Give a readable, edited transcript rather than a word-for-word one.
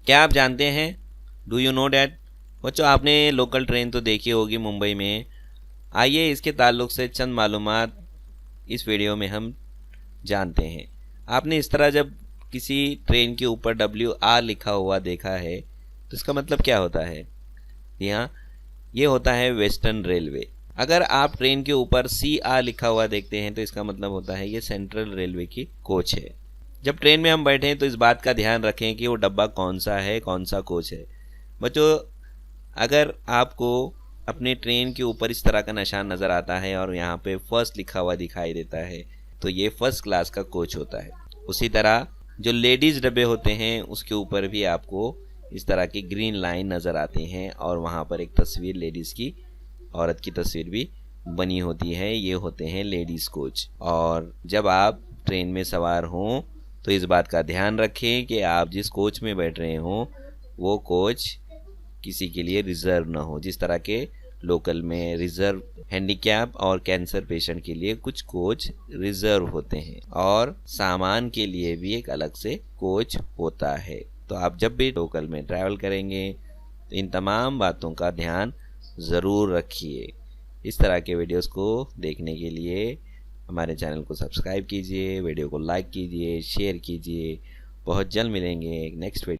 क्या आप जानते हैं, डू यू नो डैट? बच्चों, आपने लोकल ट्रेन तो देखी होगी मुंबई में। आइए इसके ताल्लुक से चंद मालूमात इस वीडियो में हम जानते हैं। आपने इस तरह जब किसी ट्रेन के ऊपर WR लिखा हुआ देखा है तो इसका मतलब क्या होता है? जी हाँ, ये होता है वेस्टर्न रेलवे। अगर आप ट्रेन के ऊपर CR लिखा हुआ देखते हैं तो इसका मतलब होता है ये सेंट्रल रेलवे की कोच है। जब ट्रेन में हम बैठे हैं तो इस बात का ध्यान रखें कि वो डब्बा कौन सा है, कौन सा कोच है। बच्चों, अगर आपको अपने ट्रेन के ऊपर इस तरह का निशान नज़र आता है और यहाँ पे फर्स्ट लिखा हुआ दिखाई देता है तो ये फर्स्ट क्लास का कोच होता है। उसी तरह जो लेडीज़ डब्बे होते हैं उसके ऊपर भी आपको इस तरह की ग्रीन लाइन नज़र आती हैं और वहाँ पर एक तस्वीर लेडीज़ की, औरत की तस्वीर भी बनी होती है। ये होते हैं लेडीज़ कोच। और जब आप ट्रेन में सवार हों तो इस बात का ध्यान रखें कि आप जिस कोच में बैठ रहे हों वो कोच किसी के लिए रिज़र्व ना हो। जिस तरह के लोकल में रिज़र्व हैंडीकैप और कैंसर पेशेंट के लिए कुछ कोच रिज़र्व होते हैं और सामान के लिए भी एक अलग से कोच होता है। तो आप जब भी लोकल में ट्रैवल करेंगे तो इन तमाम बातों का ध्यान ज़रूर रखिए। इस तरह के वीडियोस को देखने के लिए हमारे चैनल को सब्सक्राइब कीजिए, वीडियो को लाइक कीजिए, शेयर कीजिए। बहुत जल्द मिलेंगे एक नेक्स्ट वीडियो।